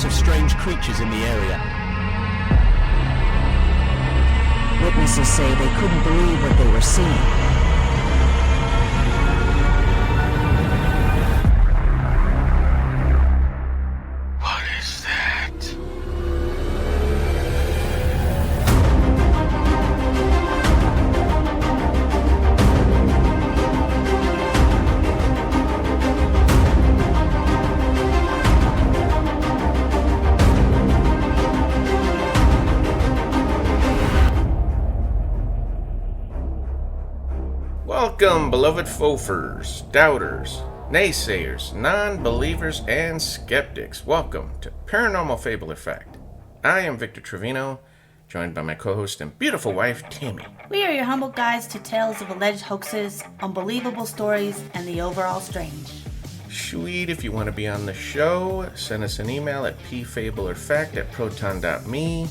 reports of strange creatures in the area. Witnesses say they couldn't believe what they were seeing. Welcome, beloved fofers, doubters, naysayers, non-believers, and skeptics. Welcome to Paranormal Fable or Fact. I am Victor Trevino, joined by my co-host and beautiful wife, Tammy. We are your humble guides to tales of alleged hoaxes, unbelievable stories, and the overall strange. Sweet, if you want to be on the show, send us an email at pfableorfact@proton.me.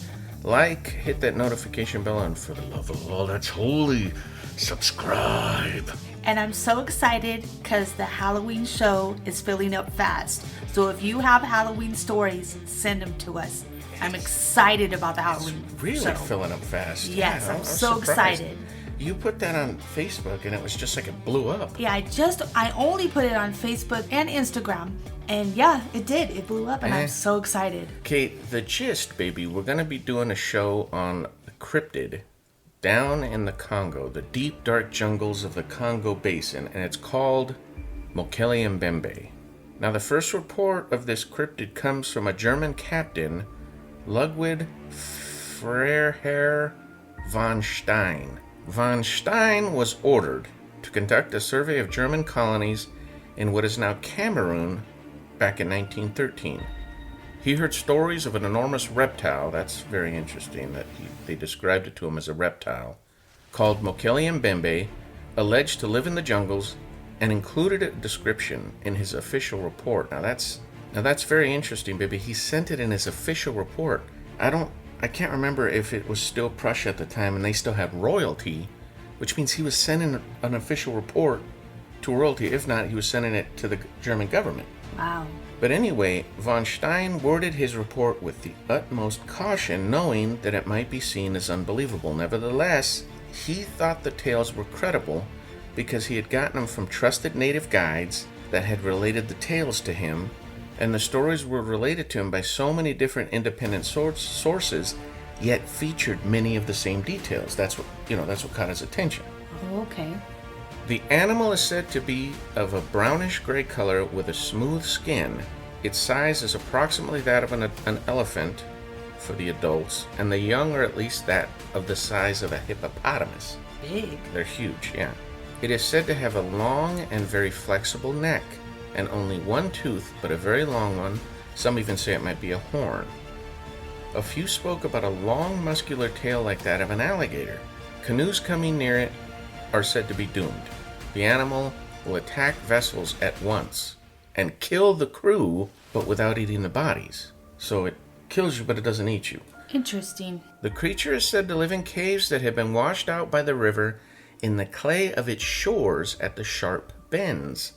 Hit that notification bell, and for the love of all that's holy, subscribe. And I'm so excited because the Halloween show is filling up fast. So if you have Halloween stories, send them to us. I'm excited about the Halloween really show. Filling up fast. Yes, yeah, I'm so excited. You put that on Facebook and it was just like it blew up. Yeah, I only put it on Facebook and Instagram. And yeah, it did. It blew up and I'm so excited. Okay, the gist, baby, we're going to be doing a show on the cryptid down in the Congo, the deep, dark jungles of the Congo Basin, and it's called Mokele-Mbembe. Now, the first report of this cryptid comes from a German captain, Ludwig Freiherr von Stein. Von Stein was ordered to conduct a survey of German colonies in what is now Cameroon back in 1913. He heard stories of an enormous reptile, that's very interesting that they described it to him as a reptile, called Mokele-Mbembe, alleged to live in the jungles, and included a description in his official report. Now that's very interesting, baby. He sent it in his official report. I can't remember if it was still Prussia at the time and they still had royalty, which means he was sending an official report to royalty. If not, he was sending it to the German government. Wow. But anyway, von Stein worded his report with the utmost caution, knowing that it might be seen as unbelievable. Nevertheless, he thought the tales were credible because he had gotten them from trusted native guides that had related the tales to him, and the stories were related to him by so many different independent sources, yet featured many of the same details. That's what caught his attention. Oh, okay. The animal is said to be of a brownish-gray color with a smooth skin. Its size is approximately that of an elephant for the adults, and the young are at least that of the size of a hippopotamus. Big. They're huge, yeah. It is said to have a long and very flexible neck, and only one tooth, but a very long one. Some even say it might be a horn. A few spoke about a long, muscular tail like that of an alligator. Canoes coming near it are said to be doomed. The animal will attack vessels at once and kill the crew, but without eating the bodies. So it kills you, but it doesn't eat you. Interesting. The creature is said to live in caves that have been washed out by the river in the clay of its shores at the sharp bends.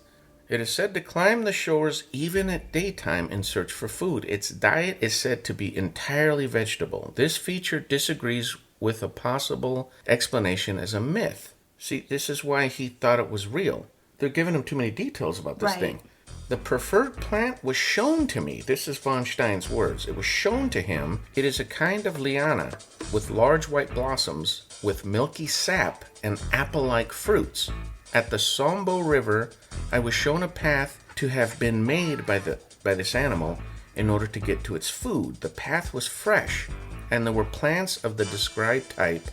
It is said to climb the shores even at daytime in search for food. Its diet is said to be entirely vegetable. This feature disagrees with a possible explanation as a myth. See, this is why he thought it was real. They're giving him too many details about this thing. The preferred plant was shown to me. This is von Stein's words. It was shown to him. It is a kind of liana with large white blossoms with milky sap and apple-like fruits. At the Sombo River, I was shown a path to have been made by this animal in order to get to its food. The path was fresh, and there were plants of the described type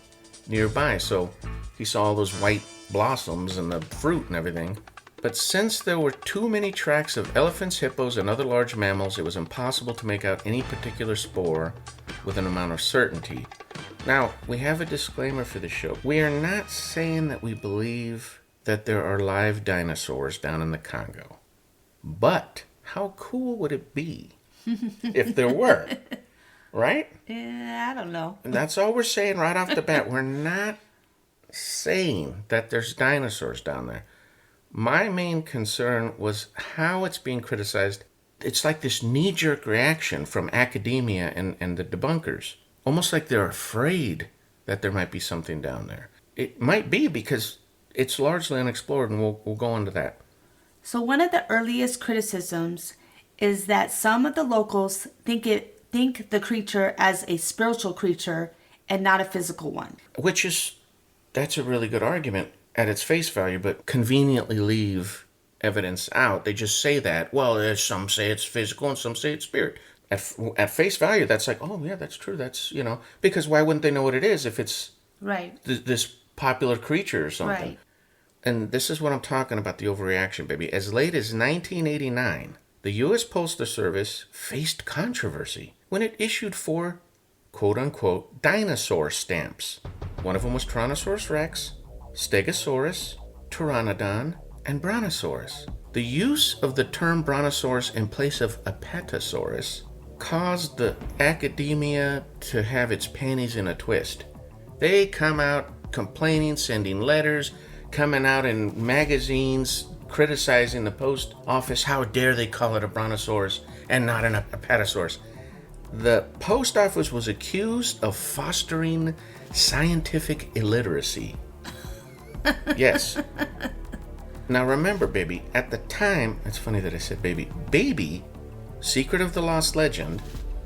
nearby. So he saw all those white blossoms and the fruit and everything. But since there were too many tracks of elephants, hippos, and other large mammals, it was impossible to make out any particular spoor with an amount of certainty. Now, we have a disclaimer for the show. We are not saying that we believe that there are live dinosaurs down in the Congo. But how cool would it be if there were? Right? I don't know. And that's all we're saying right off the bat. We're not saying that there's dinosaurs down there. My main concern was how it's being criticized it's like this knee-jerk reaction from academia and the debunkers. Almost like they're afraid that there might be something down there. It might be because it's largely unexplored, and we'll go into that. So one of the earliest criticisms is that some of the locals think the creature as a spiritual creature and not a physical one. That's a really good argument at its face value, but conveniently leave evidence out. They just say that, well, some say it's physical and some say it's spirit. At face value, that's like, oh yeah, that's true. That's, because why wouldn't they know what it is if it's right this popular creature or something? Right. And this is what I'm talking about, the overreaction, baby. As late as 1989, the U.S. Postal Service faced controversy when it issued 4, quote-unquote, dinosaur stamps. One of them was Tyrannosaurus rex, Stegosaurus, Pteranodon, and Brontosaurus. The use of the term Brontosaurus in place of Apatosaurus caused the academia to have its panties in a twist. They come out complaining, sending letters, coming out in magazines, criticizing the post office. How dare they call it a Brontosaurus and not an Apatosaurus? The post office was accused of fostering scientific illiteracy. Yes. Now remember, baby, at the time, it's funny that I said baby, Secret of the Lost Legend,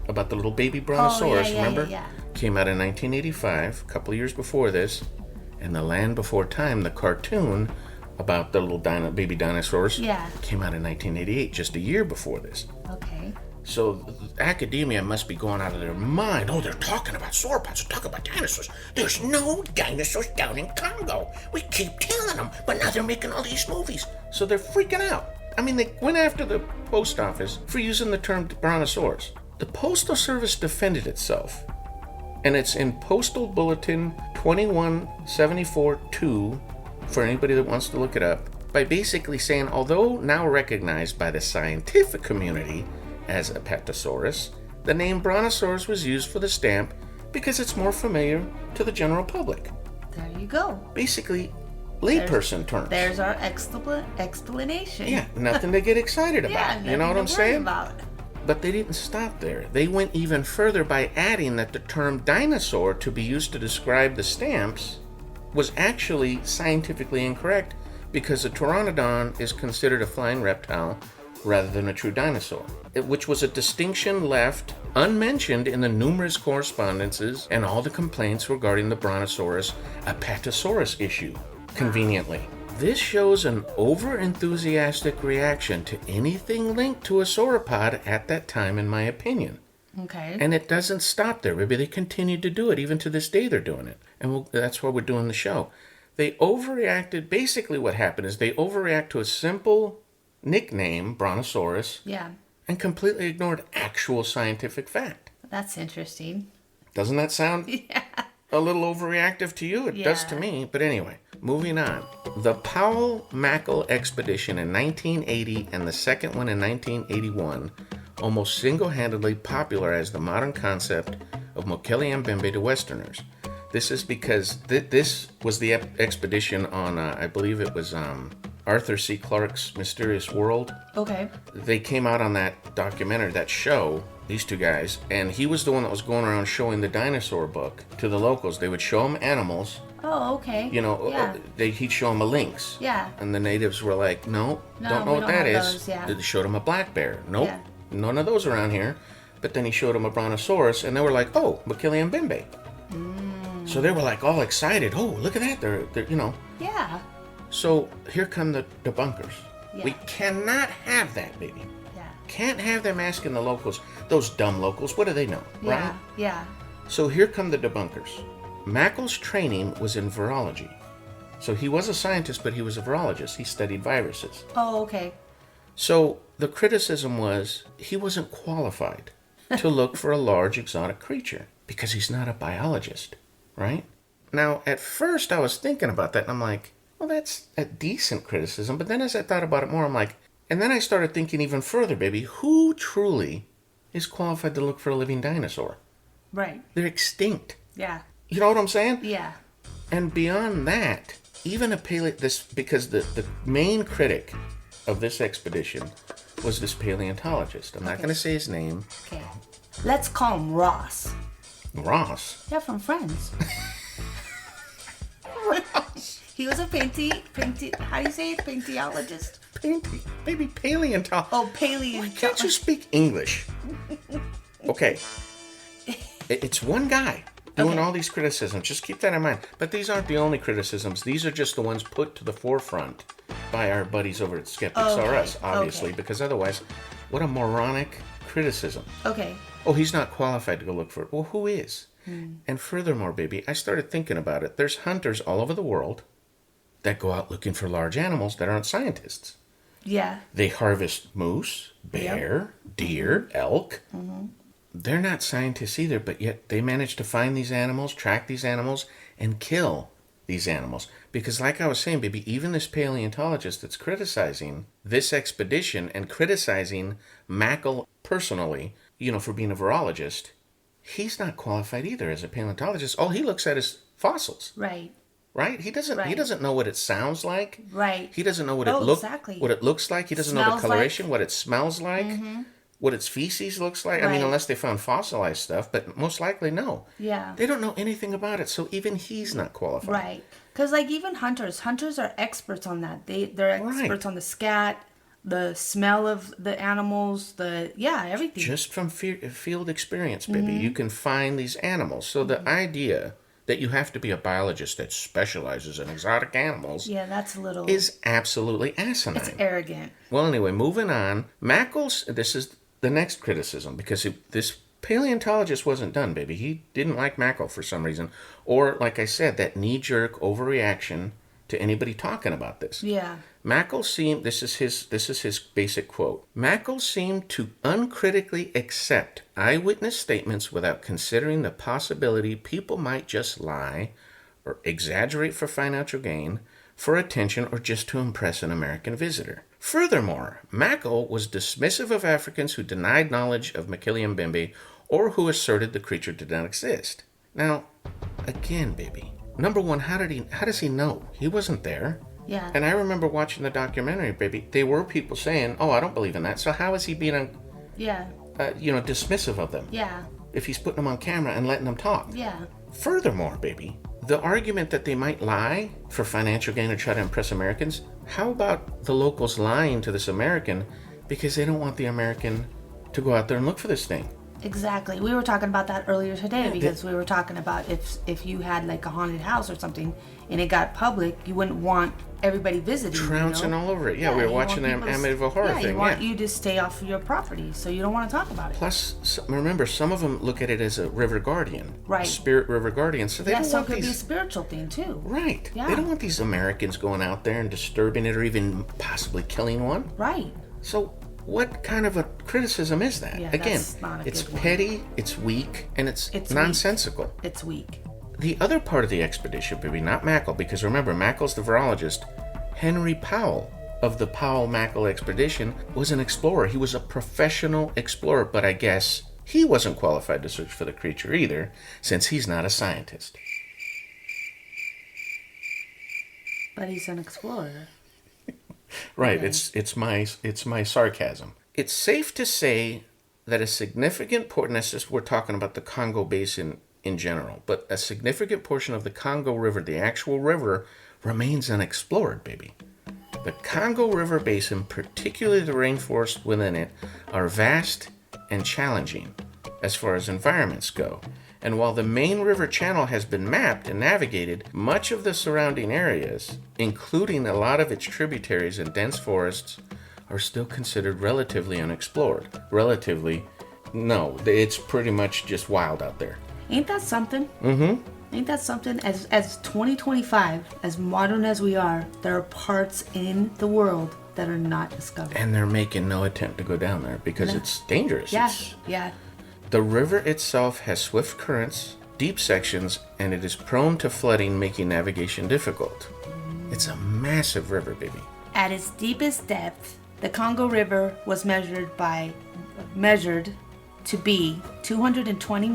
about the little baby Brontosaurus, remember? Yeah. Came out in 1985, a couple of years before this. And The Land Before Time, the cartoon about the little baby dinosaurs, came out in 1988, just a year before this. Okay. So academia must be going out of their mind. Oh, they're talking about sauropods, they're talking about dinosaurs. There's no dinosaurs down in Congo. We keep telling them, but now they're making all these movies. So they're freaking out. I mean, they went after the post office for using the term Brontosaurus. The Postal Service defended itself. And it's in Postal Bulletin 2174-2, for anybody that wants to look it up, by basically saying, although now recognized by the scientific community as Apatosaurus, the name Brontosaurus was used for the stamp because it's more familiar to the general public. There you go. Basically, layperson terms. There's our explanation. Yeah, nothing to get excited about. You know what I'm saying? About. But they didn't stop there. They went even further by adding that the term dinosaur to be used to describe the stamps was actually scientifically incorrect because a pteranodon is considered a flying reptile rather than a true dinosaur, which was a distinction left unmentioned in the numerous correspondences and all the complaints regarding the Brontosaurus Apatosaurus issue, conveniently. This shows an over-enthusiastic reaction to anything linked to a sauropod at that time, in my opinion. Okay. And it doesn't stop there. Maybe they continued to do it. Even to this day, they're doing it. And that's why we're doing the show. They overreacted. Basically, what happened is they overreact to a simple nickname, Brontosaurus, and completely ignored actual scientific fact. That's interesting. Doesn't that sound a little overreactive to you? It does to me. But anyway, moving on. The Powell-Mackall expedition in 1980 and the second one in 1981 almost single-handedly popularized the modern concept of Mokele-Mbembe to Westerners. This is because this was the expedition on, I believe it was Arthur C. Clarke's Mysterious World. Okay. They came out on that documentary, that show, these two guys, and he was the one that was going around showing the dinosaur book to the locals. They would show them animals. Oh, okay. He'd show them a lynx. Yeah. And the natives were like, no, don't know what that is. They showed them a black bear. Nope, none of those around here. But then he showed them a brontosaurus, and they were like, oh, Mokele-Mbembe. So they were like all excited. Oh, look at that. They're Yeah. So here come the debunkers. Yeah. We cannot have that, baby. Yeah. Can't have them asking the locals, those dumb locals, what do they know, right? Yeah. So here come the debunkers. Mackall's training was in virology. So he was a scientist, but he was a virologist. He studied viruses. Oh, okay. So the criticism was he wasn't qualified to look for a large exotic creature because he's not a biologist, right? Now, at first I was thinking about that and I'm like, well, that's a decent criticism. But then as I thought about it more, I'm like, and then I started thinking even further, baby, who truly is qualified to look for a living dinosaur? Right. They're extinct. Yeah. You know what I'm saying? Yeah. And beyond that, even because the main critic of this expedition was this paleontologist. I'm not going to say his name. Okay. Let's call him Ross. Ross? Yeah, from Friends. Ross. He was a how do you say it? Paintiologist? Maybe paleontologist. Oh, paleontologist. Why can't you speak English? Okay. It's one guy doing all these criticisms. Just keep that in mind. But these aren't the only criticisms. These are just the ones put to the forefront by our buddies over at Skeptics R Us, obviously, because otherwise, what a moronic criticism. Okay. Oh, he's not qualified to go look for it. Well, who is? And furthermore, baby, I started thinking about it. There's hunters all over the world that go out looking for large animals that aren't scientists. Yeah. They harvest moose, bear, deer, elk. They're not scientists either, but yet they manage to find these animals, track these animals, and kill these animals. Because like I was saying, baby, even this paleontologist that's criticizing this expedition and criticizing Mokele personally, for being a virologist, he's not qualified either as a paleontologist. All he looks at is fossils. Right. Right? He doesn't know what it sounds like. Right. He doesn't know what exactly. what it looks like. He doesn't know the coloration, what it smells like, what its feces looks like. Right. I mean, unless they found fossilized stuff, but most likely no. Yeah. They don't know anything about it, so even he's not qualified. Right. Because even hunters are experts on that. They're experts on the scat, the smell of the animals, everything. Just from field experience, baby, you can find these animals. So the idea that you have to be a biologist that specializes in exotic animals that's a little... is absolutely asinine. It's arrogant. Well, anyway, moving on. This is the next criticism, because this paleontologist wasn't done, baby. He didn't like Mokele for some reason. Or, like I said, that knee-jerk overreaction to anybody talking about this. Yeah. Mokele seemed, this is his basic quote. Mokele seemed to uncritically accept eyewitness statements without considering the possibility people might just lie or exaggerate for financial gain, for attention, or just to impress an American visitor. Furthermore, Mokele was dismissive of Africans who denied knowledge of Mokele-Mbembe or who asserted the creature did not exist. Now, again, baby, number one, how does he know? He wasn't there. Yeah. And I remember watching the documentary, baby. There were people saying, "Oh, I don't believe in that." So how is he being, dismissive of them? Yeah. If he's putting them on camera and letting them talk. Yeah. Furthermore, baby, the argument that they might lie for financial gain or try to impress Americans. How about the locals lying to this American because they don't want the American to go out there and look for this thing? Exactly. We were talking about that earlier today because we were talking about if you had like a haunted house or something and it got public, you wouldn't want everybody visiting. Trouncing all over it. Yeah, we were watching the Amityville Horror thing. You want you to stay off of your property, so you don't want to talk about it. Plus, remember, some of them look at it as a river guardian. Right. Spirit river guardian. So they don't so want it could these... be a spiritual thing too. Right. Yeah. They don't want these Americans going out there and disturbing it or even possibly killing one. Right. So what kind of a criticism is that? Yeah, Again, that's not a it's good one. petty, it's weak, and it's nonsensical. It's weak. The other part of the expedition, baby, not Mokele, because remember, Mokele's the virologist. Henry Powell of the Powell-Mokele expedition was an explorer. He was a professional explorer, but I guess he wasn't qualified to search for the creature either, since he's not a scientist. But he's an explorer. Right, okay. It's my sarcasm. It's safe to say that a significant portion, we're talking about the Congo Basin in general, but a significant portion of the Congo River, the actual river, remains unexplored, baby. The Congo River Basin, particularly the rainforest within it, are vast and challenging as far as environments go. And while the main river channel has been mapped and navigated, much of the surrounding areas, including a lot of its tributaries and dense forests, are still considered relatively unexplored. Relatively, no, it's pretty much just wild out there. Ain't that something? Mm-hmm. Ain't that something? As 2025, as modern as we are, there are parts in the world that are not discovered. And they're making no attempt to go down there because it's dangerous. Yeah. The river itself has swift currents, deep sections, and it is prone to flooding, making navigation difficult. It's a massive river, baby. At its deepest depth, the Congo River was measured to be 220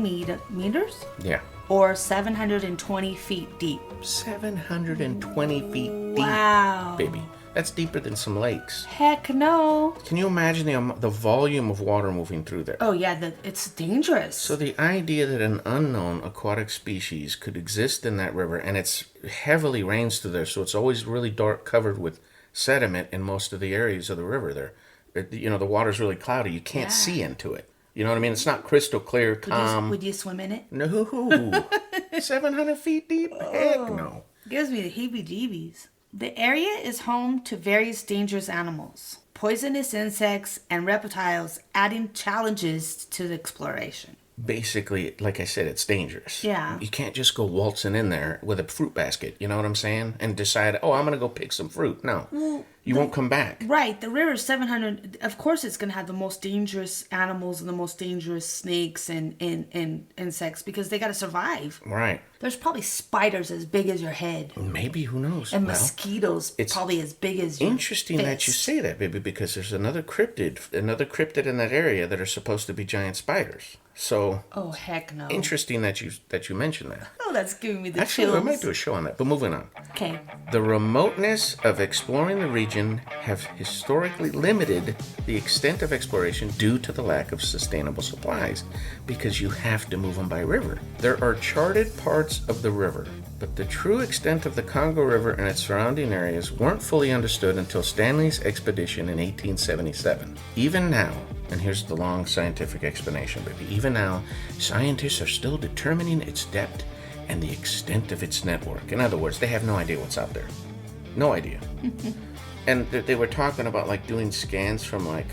meters? Yeah. Or 720 feet deep. 720 feet deep. Wow. Baby. That's deeper than some lakes. Heck no. Can you imagine the volume of water moving through there? Oh yeah, it's dangerous. So the idea that an unknown aquatic species could exist in that river, and it's heavily rains through there, so it's always really dark, covered with sediment in most of the areas of the river there. The water's really cloudy. You can't see into it. You know what I mean? It's not crystal clear, calm. Would you swim in it? No. 700 feet deep? Heck no. Gives me the heebie-jeebies. The area is home to various dangerous animals, poisonous insects, and reptiles, adding challenges to the exploration. Basically, like I said, it's dangerous. Yeah. You can't just go waltzing in there with a fruit basket, you know what I'm saying? And decide, I'm going to go pick some fruit. No. Well, you won't come back. Right. The river is 700. Of course, it's going to have the most dangerous animals and the most dangerous snakes and insects because they got to survive. Right. There's probably spiders as big as your head. Maybe, who knows? And mosquitoes probably as big as your interesting fist. that you say that, baby, because there's another cryptid in that area that are supposed to be giant spiders. So, oh heck no! Interesting that you mentioned that. Oh, that's giving me the Actually, chills. I might do a show on that. But moving on. Okay. The remoteness of exploring the region have historically limited the extent of exploration due to the lack of sustainable supplies, because you have to move them by river. There are charted parts of the river, but the true extent of the Congo River and its surrounding areas weren't fully understood until Stanley's expedition in 1877. Even now, and here's the long scientific explanation, baby. Even now, scientists are still determining its depth and the extent of its network. In other words, they have no idea what's out there. No idea. And they were talking about like doing scans from like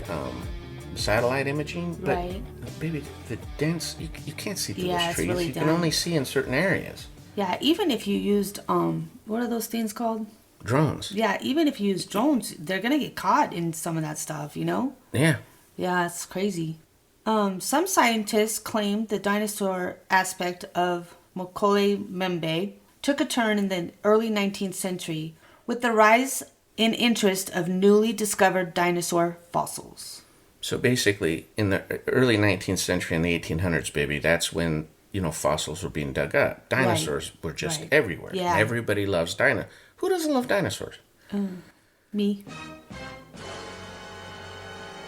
satellite imaging, but right. Baby, the dense you can't see through those it's trees. really You can only see in certain areas. Yeah, even if you used what are those things called? Drones. Yeah, even if you use drones, they're gonna get caught in some of that stuff, you know? Yeah. Yeah, it's crazy. Some scientists claim the dinosaur aspect of Mokele-Mbembe took a turn in the early 19th century with the rise in interest of newly discovered dinosaur fossils. So basically, in the early 19th century and the 1800s, baby, that's when, fossils were being dug up. Dinosaurs were just everywhere. Yeah. Everybody loves dinosaurs. Who doesn't love dinosaurs? Me.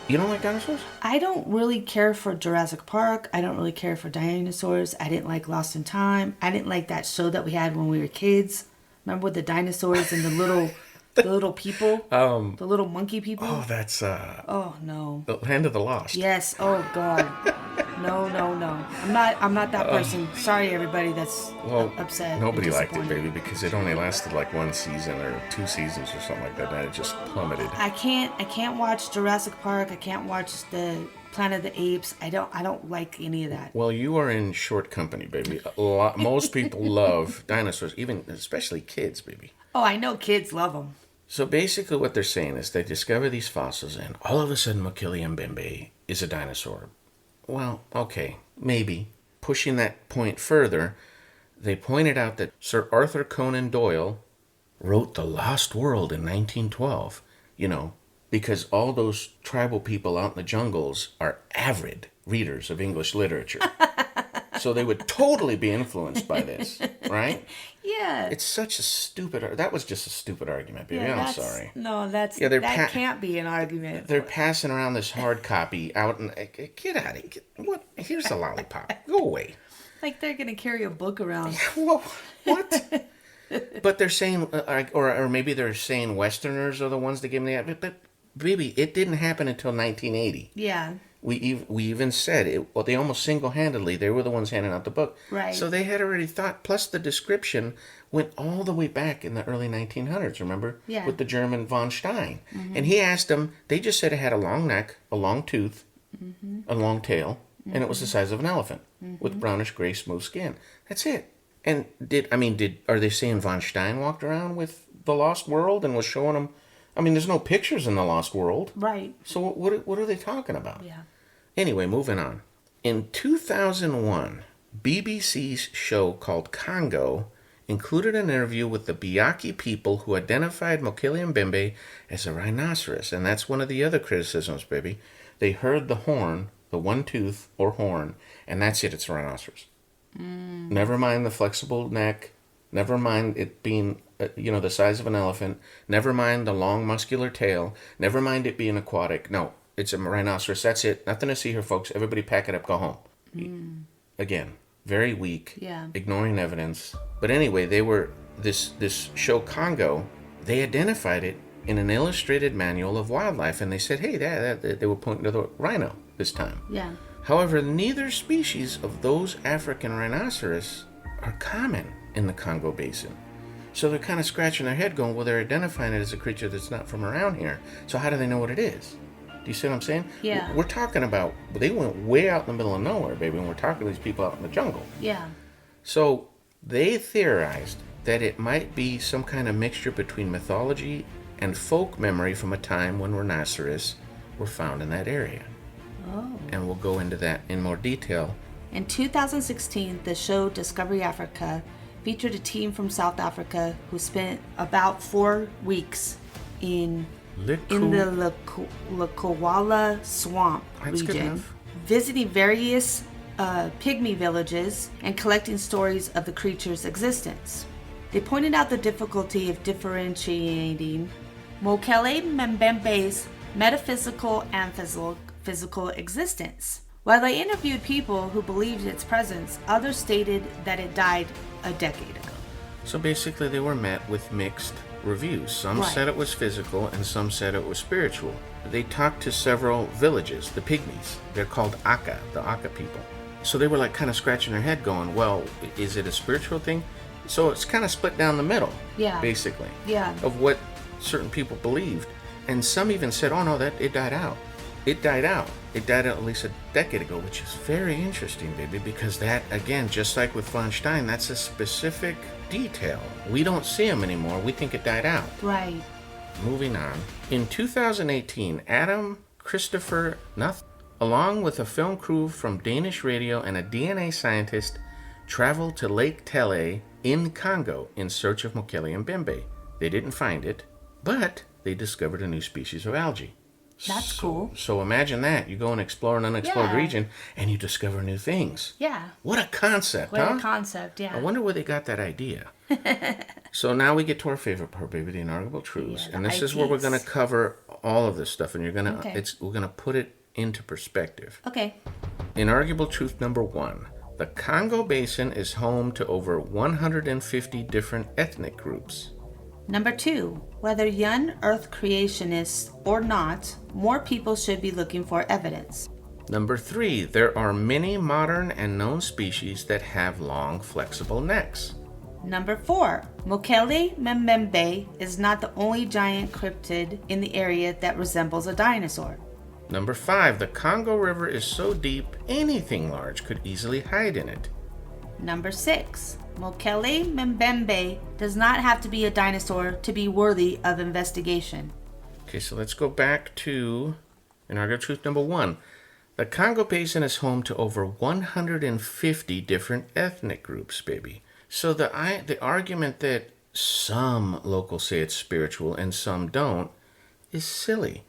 You don't like dinosaurs? I don't really care for Jurassic Park. I don't really care for dinosaurs. I didn't like Lost in Time. I didn't like that show that we had when we were kids. Remember with the dinosaurs and the little people? The little monkey people? Oh, that's Oh no. The Land of the Lost. Yes. Oh God. No. I'm not that person. Sorry, everybody that's upset. Nobody and liked it, disappointed. baby, because it only lasted like one season or 2 seasons or something like that, and it just plummeted. I can't watch Jurassic Park. I can't watch the Planet of the Apes. I don't like any of that. Well, you are in short company, baby. Most people love dinosaurs, especially kids, baby. Oh, I know kids love them. So basically what they're saying is they discover these fossils and all of a sudden Mokele-Mbembe is a dinosaur. Well, okay, maybe. Pushing that point further, they pointed out that Sir Arthur Conan Doyle wrote The Lost World in 1912, because all those tribal people out in the jungles are avid readers of English literature. So they would totally be influenced by this, right? Yeah. It's such a stupid... That was just a stupid argument, baby. I'm sorry. No, that can't be an argument. They're passing around this hard copy out and... Get out of here. What? Here's a lollipop. Go away. Like they're going to carry a book around. Whoa, what? But they're saying... Or maybe they're saying Westerners are the ones that give them the... But, baby, it didn't happen until 1980. Yeah. We even said it. Well, they almost single-handedly, they were the ones handing out the book. Right. So they had already thought. Plus, the description went all the way back in the early 1900s. Remember? Yeah. With the German von Stein, and he asked them. They just said it had a long neck, a long tooth, a long tail, and it was the size of an elephant with brownish gray smooth skin. That's it. And are they saying von Stein walked around with the Lost World and was showing them? I mean, there's no pictures in the Lost World. Right. So what are they talking about? Yeah. Anyway, moving on. In 2001, BBC's show called Congo included an interview with the Biaki people who identified Mokele-Mbembe as a rhinoceros. And that's one of the other criticisms, baby. They heard the horn, the one tooth or horn, and that's it, it's a rhinoceros. Never mind the flexible neck, Never mind it being, the size of an elephant. Never mind the long muscular tail. Never mind it being aquatic. No, it's a rhinoceros. That's it. Nothing to see here, folks. Everybody pack it up, go home. Again, very weak. Yeah. Ignoring evidence. But anyway, they were, this show Congo, they identified it in an illustrated manual of wildlife. And they said, hey, they were pointing to the rhino this time. Yeah. However, neither species of those African rhinoceros are common in the Congo Basin. So they're kind of scratching their head going, well, they're identifying it as a creature that's not from around here. So how do they know what it is? Do you see what I'm saying? Yeah. We're talking about, they went way out in the middle of nowhere, baby, and we're talking to these people out in the jungle. Yeah. So they theorized that it might be some kind of mixture between mythology and folk memory from a time when rhinoceros were found in that area. Oh. And we'll go into that in more detail. In 2016, the show Discovery Africa featured a team from South Africa who spent about 4 weeks in the Lekowala Swamp That's good region, enough. visiting various pygmy villages and collecting stories of the creature's existence. They pointed out the difficulty of differentiating Mokele-Mbembe's metaphysical and physical existence. While they interviewed people who believed its presence, others stated that it died a decade ago. So basically they were met with mixed reviews. Some Right. said it was physical and some said it was spiritual. They talked to several villages, the pygmies. They're called Aka, the Aka people. So they were like kind of scratching their head going, well, is it a spiritual thing? So it's kind of split down the middle, Yeah. basically, Yeah. of what certain people believed. And some even said, oh no, that it died out. It died out. It died out at least a decade ago, which is very interesting, baby, because that, again, just like with von Stein, that's a specific detail. We don't see them anymore. We think it died out. Right. Moving on. In 2018, Adam Christopher Nuth, along with a film crew from Danish radio and a DNA scientist, traveled to Lake Tele in Congo in search of Mokele-Mbembe. They didn't find it, but they discovered a new species of algae. That's cool. So imagine that. You go and explore an unexplored Yeah. region and you discover new things. Yeah. What a concept, What huh? a concept, yeah. I wonder where they got that idea. So now we get to our favorite part, baby, the inarguable truths. Yeah, And the this is where we're IPs. going to cover all of this stuff, and Okay. we're going to put it into perspective. Okay. Inarguable truth number 1. The Congo Basin is home to over 150 different ethnic groups. Number 2, whether young Earth creationists or not, more people should be looking for evidence. Number 3, there are many modern and known species that have long, flexible necks. Number 4, Mokele-Mbembe is not the only giant cryptid in the area that resembles a dinosaur. Number 5, the Congo River is so deep, anything large could easily hide in it. Number 6, Mokele-Mbembe does not have to be a dinosaur to be worthy of investigation. Okay, so let's go back to inarguable truth number 1. The Congo Basin is home to over 150 different ethnic groups, baby. So the argument that some locals say it's spiritual and some don't is silly.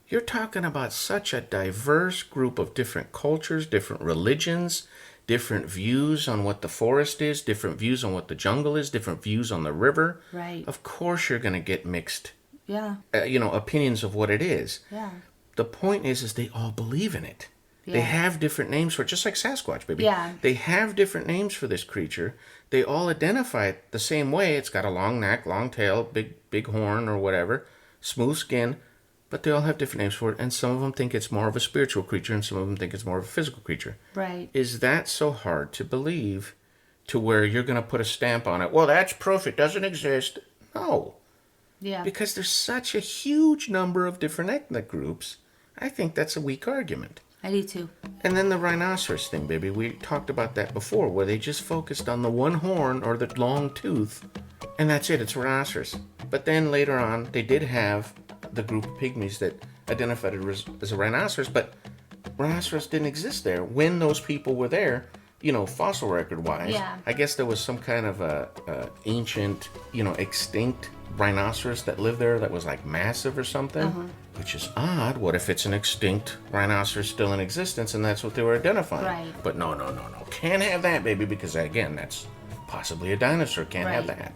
You're talking about such a diverse group of different cultures, different religions, different views on what the forest is, different views on what the jungle is, different views on the river. Right. Of course you're going to get mixed, Yeah. opinions of what it is. Yeah. The point is they all believe in it. Yeah. They have different names for it, just like Sasquatch, baby. Yeah. They have different names for this creature. They all identify it the same way. It's got a long neck, long tail, big horn or whatever, smooth skin, but they all have different names for it, and some of them think it's more of a spiritual creature, and some of them think it's more of a physical creature. Right. Is that so hard to believe to where you're going to put a stamp on it? Well, that's proof it doesn't exist. No. Yeah. Because there's such a huge number of different ethnic groups, I think that's a weak argument. I do too. And then the rhinoceros thing, baby. We talked about that before, where they just focused on the one horn or the long tooth, and that's it. It's rhinoceros. But then later on, they did have the group of pygmies that identified it as a rhinoceros, but rhinoceros didn't exist there when those people were there. Fossil record-wise, Yeah. I guess there was some kind of a ancient, extinct rhinoceros that lived there that was like massive or something, which is odd. What if it's an extinct rhinoceros still in existence and that's what they were identifying? Right. But no. Can't have that, baby, because again, that's possibly a dinosaur. Can't have Right. that.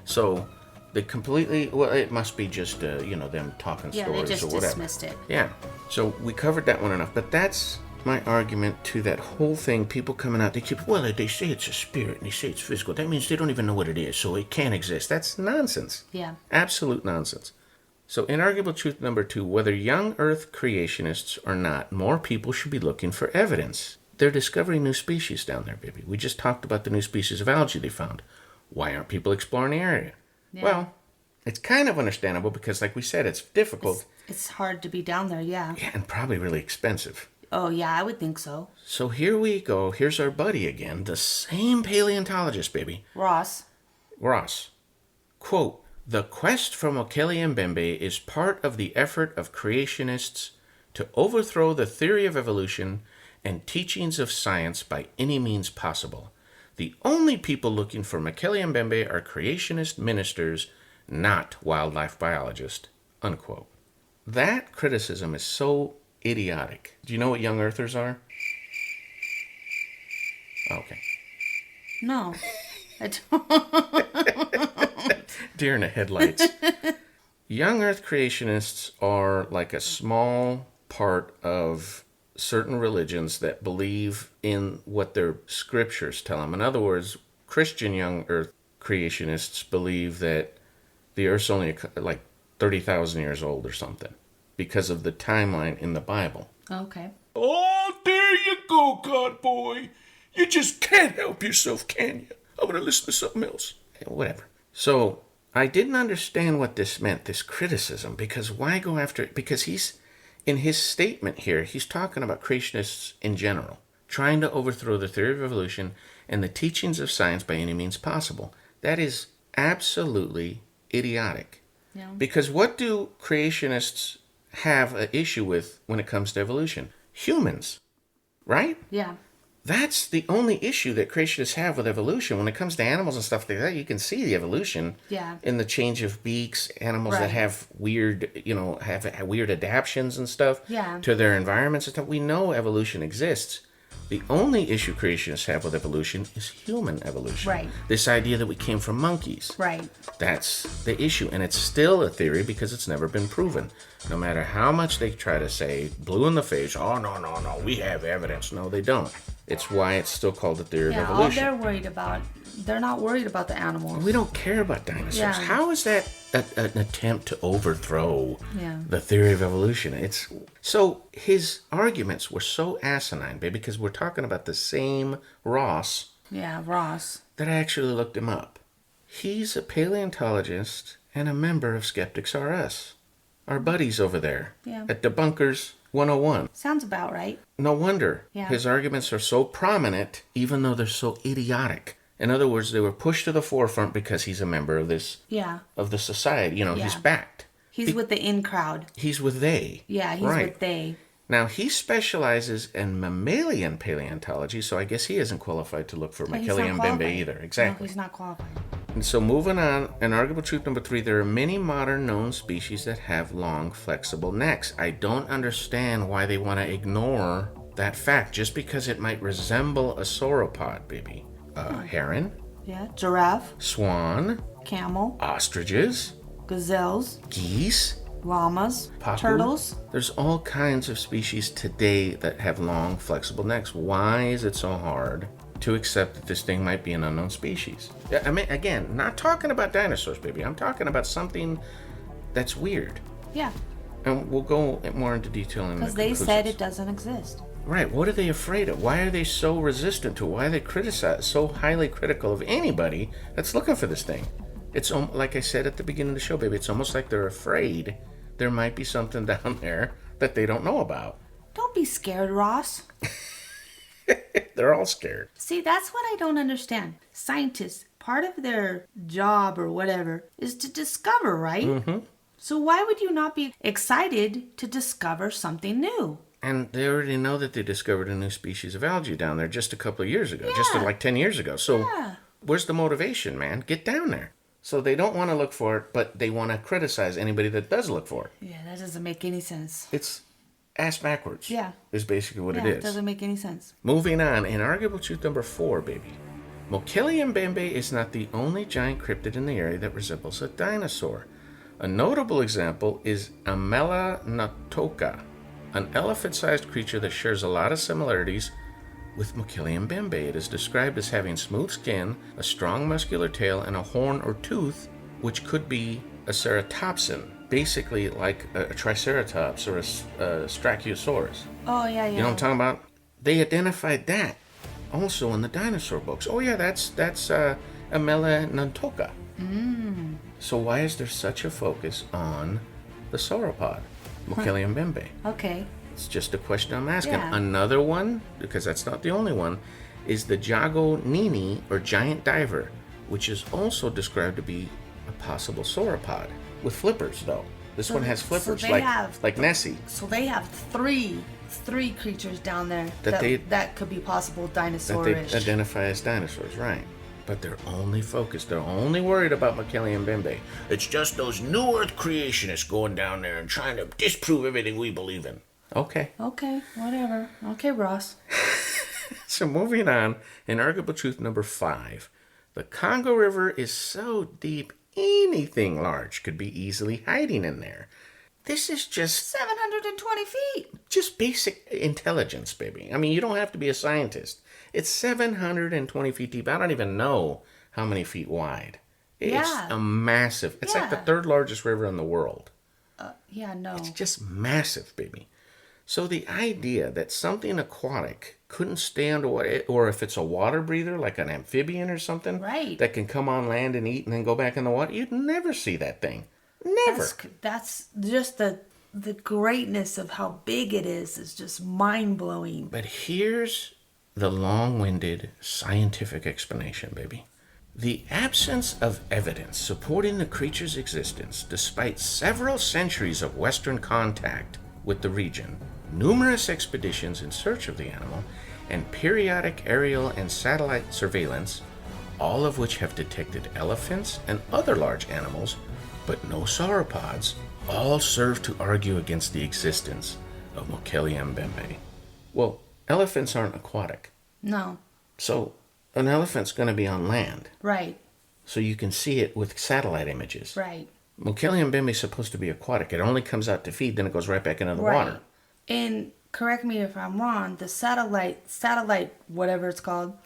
So they completely, well, it must be just, them talking Yeah, stories they just or whatever. dismissed it. Yeah. So we covered that one enough. But that's my argument to that whole thing. People coming out, they say it's a spirit and they say it's physical. That means they don't even know what it is, so it can't exist. That's nonsense. Yeah. Absolute nonsense. So inarguable truth number 2, whether young Earth creationists or not, more people should be looking for evidence. They're discovering new species down there, baby. We just talked about the new species of algae they found. Why aren't people exploring the area? Yeah. Well, it's kind of understandable because, like we said, it's difficult. It's hard to be down there, yeah. Yeah, and probably really expensive. Oh, yeah, I would think so. So here we go. Here's our buddy again, the same paleontologist, baby. Ross. Quote, "The quest for Mokele-Mbembe is part of the effort of creationists to overthrow the theory of evolution and teachings of science by any means possible. The only people looking for Mokele-Mbembe are creationist ministers, not wildlife biologists." Unquote. That criticism is so idiotic. Do you know what young earthers are? Okay. No. I don't. Deer in the headlights. Young earth creationists are like a small part of certain religions that believe in what their scriptures tell them. In other words, Christian young earth creationists believe that the earth's only like 30,000 years old or something because of the timeline in the Bible. Okay. Oh, there you go, God boy. You just can't help yourself, can you? I'm going to listen to something else. Whatever. So I didn't understand what this meant, this criticism, because why go after it? Because in his statement here, he's talking about creationists in general, trying to overthrow the theory of evolution and the teachings of science by any means possible. That is absolutely idiotic. Yeah. Because what do creationists have an issue with when it comes to evolution? Humans, right? Yeah. That's the only issue that creationists have with evolution. When it comes to animals and stuff like that, you can see the evolution in the change of beaks, animals that have weird, have weird adaptations and stuff to their environments and stuff. We know evolution exists. The only issue creationists have with evolution is human evolution. Right. This idea that we came from monkeys. Right. That's the issue. And it's still a theory because it's never been proven. No matter how much they try to say, blue in the face, oh, no, we have evidence. No, they don't. It's why it's still called the theory of evolution. All they're not worried about the animals. We don't care about dinosaurs. Yeah. How is that an attempt to overthrow the theory of evolution? So his arguments were so asinine, baby, because we're talking about the same Ross. Yeah, Ross. That I actually looked him up. He's a paleontologist and a member of Skeptics R Us. Our buddies over there at DEBUNKERS 101. Sounds about right. No wonder his arguments are so prominent, even though they're so idiotic. In other words, they were pushed to the forefront because he's a member of this, of the society. He's backed. He's with the in crowd. He's with they. Yeah, he's with they. Now, he specializes in mammalian paleontology, so I guess he isn't qualified to look for Mokele-Mbembe either. Exactly. No, he's not qualified. And so moving on, inarguable truth number 3, there are many modern known species that have long, flexible necks. I don't understand why they want to ignore that fact just because it might resemble a sauropod, baby. Heron. Yeah, giraffe. Swan. Camel. Ostriches. Gazelles. Geese. Llamas. Pacu. Turtles. There's all kinds of species today that have long, flexible necks. Why is it so hard to accept that this thing might be an unknown species? I mean, again, not talking about dinosaurs, baby. I'm talking about something that's weird. Yeah. And we'll go more into detail in the because they said it doesn't exist. Right. What are they afraid of? Why are they so resistant to it? Why are they so highly critical of anybody that's looking for this thing? It's like I said at the beginning of the show, baby. It's almost like they're afraid there might be something down there that they don't know about. Don't be scared, Ross. They're all scared. See, that's what I don't understand. Scientists, part of their job or whatever is to discover, right? Mm-hmm. So why would you not be excited to discover something new? And they already know that they discovered a new species of algae down there just a couple of years ago, just like 10 years ago. So where's the motivation, man? Get down there. So they don't want to look for it, but they want to criticize anybody that does look for it. Yeah, that doesn't make any sense. It's ass backwards. Yeah. Is basically what it Yeah, is. it doesn't make any sense. Moving on, inarguable truth number 4, baby. Mokele-Mbembe is not the only giant cryptid in the area that resembles a dinosaur. A notable example is Amela-Natoka, an elephant-sized creature that shares a lot of similarities with Mokele-Mbembe. It is described as having smooth skin, a strong muscular tail, and a horn or tooth, which could be a ceratopsin, basically like a triceratops or a Strachiosaurus. Oh, yeah. You know what I'm talking about? They identified that also in the dinosaur books. Oh yeah, that's Amela-Natoka. So why is there such a focus on the sauropod, Mokele-Mbembe? Okay. It's just a question I'm asking. Yeah. Another one, because that's not the only one, is the Jago Nini, or giant diver, which is also described to be a possible sauropod with flippers, though. This one has flippers, so like Nessie. So they have three creatures down there that could be possible That dinosaur-ish. they identify as dinosaurs, right? But they're only worried about Mokele-Mbembe. It's just those new Earth Creationists going down there and trying to disprove everything we believe in. Okay. Okay, whatever. Okay, Ross. So moving on, in Arguable Truth number 5, the Congo River is so deep anything large could be easily hiding in there. This is just 720 feet. just basic intelligence, baby. I mean, you don't have to be a scientist. It's 720 feet deep. I don't even know how many feet wide. It's a massive, it's like the third largest river in the world. It's just massive, baby. So the idea that something aquatic couldn't stay underwater, or if it's a water breather, like an amphibian or something, right, that can come on land and eat and then go back in the water, you'd never see that thing. Never. That's just the greatness of how big it is just mind-blowing. But here's the long-winded scientific explanation, baby. The absence of evidence supporting the creature's existence, despite several centuries of Western contact with the region, numerous expeditions in search of the animal, and periodic aerial and satellite surveillance, all of which have detected elephants and other large animals, but no sauropods, all serve to argue against the existence of Mokele-Mbembe. Well, elephants aren't aquatic. No. So an elephant's going to be on land. Right. So you can see it with satellite images. Right. Mokele-Mbembe is supposed to be aquatic. It only comes out to feed, then it goes right back into the water. And correct me if I'm wrong, the satellite, whatever it's called,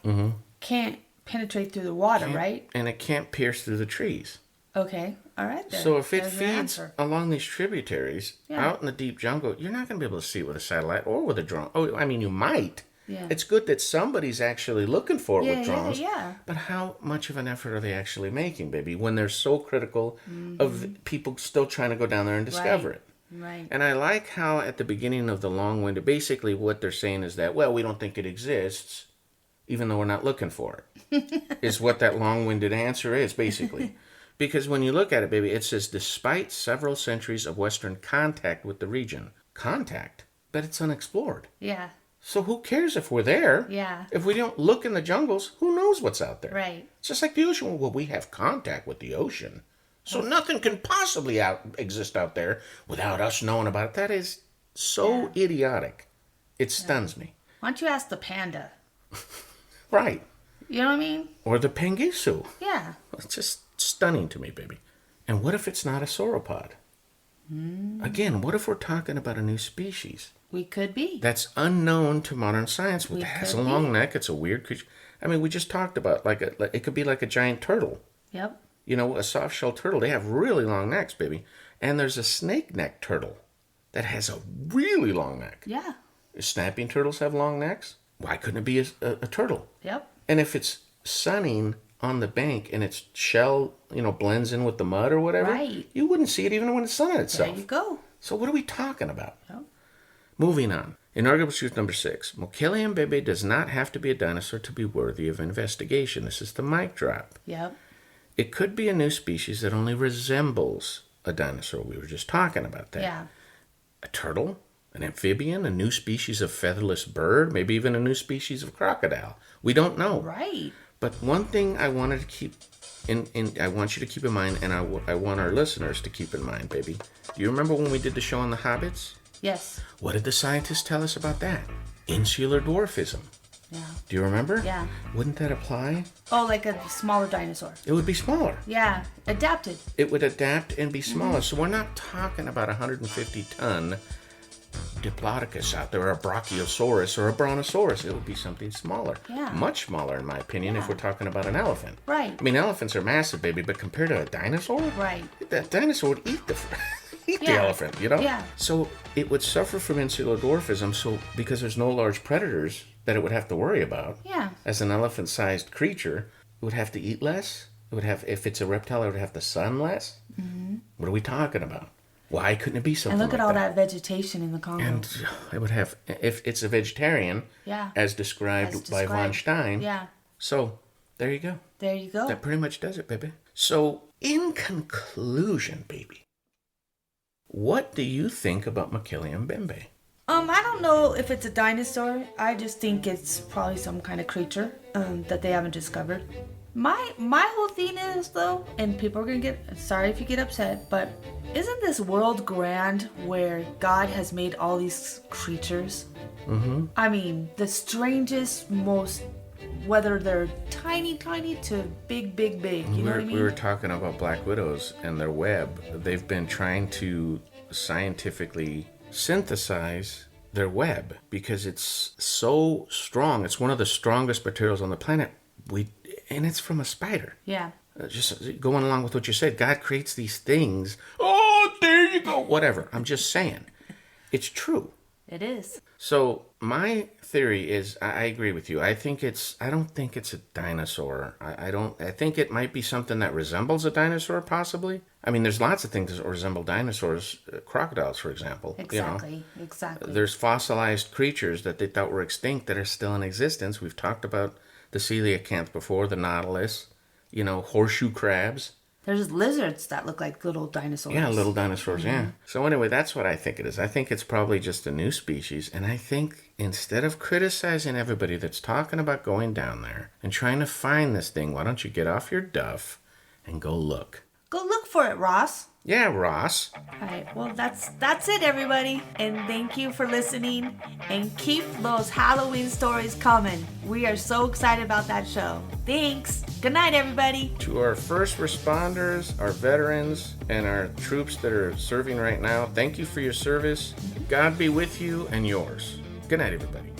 can't penetrate through the water, right? And it can't pierce through the trees. Okay. All right then. So if it There's your feeds answer. along these tributaries out in the deep jungle, you're not going to be able to see it with a satellite or with a drone. Oh, I mean, you might. Yeah. It's good that somebody's actually looking for it with drones. Yeah. But how much of an effort are they actually making, baby, when they're so critical of people still trying to go down there and discover it? Right. And I like how at the beginning of the long-winded, basically what they're saying is that, well, we don't think it exists, even though we're not looking for it, is what that long-winded answer is, basically. Because when you look at it, baby, it says, despite several centuries of Western contact with the region. Contact? But it's unexplored. Yeah. So who cares if we're there? Yeah. If we don't look in the jungles, who knows what's out there? Right. It's just like the ocean. Well, we have contact with the ocean. So nothing can possibly exist out there without us knowing about it. That is so idiotic. It stuns me. Why don't you ask the panda? Right. You know what I mean? Or the penguin. Yeah. It's just stunning to me, baby. And what if it's not a sauropod? Again, what if we're talking about a new species? We could be. That's unknown to modern science. It has a long neck. It's a weird creature. I mean, we just talked about it could be like a giant turtle. Yep. You know, a soft-shell turtle, they have really long necks, baby. And there's a snake-neck turtle that has a really long neck. Yeah. Snapping turtles have long necks. Why couldn't it be a turtle? Yep. And if it's sunning on the bank and its shell, blends in with the mud or whatever, you wouldn't see it even when it's sunning itself. There you go. So what are we talking about? Yep. Moving on. In Arguable Truth number 6, Mokele-Mbembe does not have to be a dinosaur to be worthy of investigation. This is the mic drop. Yep. It could be a new species that only resembles a dinosaur. We were just talking about that. Yeah. A turtle, an amphibian, a new species of featherless bird, maybe even a new species of crocodile. We don't know. Right. But one thing I wanted to keep I want you to keep in mind, and I want our listeners to keep in mind, baby. Do you remember when we did the show on the hobbits? Yes. What did the scientists tell us about that? Insular dwarfism. Yeah. Do you remember? Yeah. Wouldn't that apply? Oh, like a smaller dinosaur. It would be smaller. Yeah, adapted. It would adapt and be smaller. So we're not talking about 150-ton Diplodocus out there, or a Brachiosaurus or a Brontosaurus. It would be something smaller. Yeah. Much smaller, in my opinion, if we're talking about an elephant. Right. I mean, elephants are massive, baby, but compared to a dinosaur? Right. That dinosaur would eat the Yeah. elephant, you know? Yeah. So it would suffer from insular dwarfism, so because there's no large predators that it would have to worry about. Yeah. As an elephant-sized creature, it would have to eat less. It would have, if it's a reptile, it would have to sun less. Mm-hmm. What are we talking about? Why couldn't it be something And look like at all that vegetation in the Congo. And it would have, if it's a vegetarian, Yeah. as described by von Stein. Yeah. So, there you go. There you go. That pretty much does it, baby. So, in conclusion, baby, what do you think about Mokele-Mbembe? I don't know if it's a dinosaur. I just think it's probably some kind of creature that they haven't discovered. My whole thing is, though, and people are gonna get sorry if you get upset, but isn't this world grand where God has made all these creatures? Mm-hmm. I mean, the strangest, most, whether they're tiny to big. You know what I mean? We were talking about black widows and their web. They've been trying to scientifically synthesize their web because it's so strong. It's one of the strongest materials on the planet. And it's from a spider. Yeah. Just going along with what you said, God creates these things. Oh, there you go. Whatever. I'm just saying. It's true. It is. So my theory is, I agree with you. I don't think it's a dinosaur. I think it might be something that resembles a dinosaur, possibly. I mean, there's lots of things that resemble dinosaurs. Crocodiles, for example. Exactly. There's fossilized creatures that they thought were extinct that are still in existence. We've talked about the coelacanth before, the nautilus, horseshoe crabs. There's lizards that look like little dinosaurs. Yeah, little dinosaurs, yeah. So anyway, that's what I think it is. I think it's probably just a new species. And I think instead of criticizing everybody that's talking about going down there and trying to find this thing, why don't you get off your duff and go look? Go look for it, Ross. Yeah, Ross. All right, well, that's it, everybody. And thank you for listening. And keep those Halloween stories coming. We are so excited about that show. Thanks. Good night, everybody. To our first responders, our veterans, and our troops that are serving right now, thank you for your service. God be with you and yours. Good night, everybody.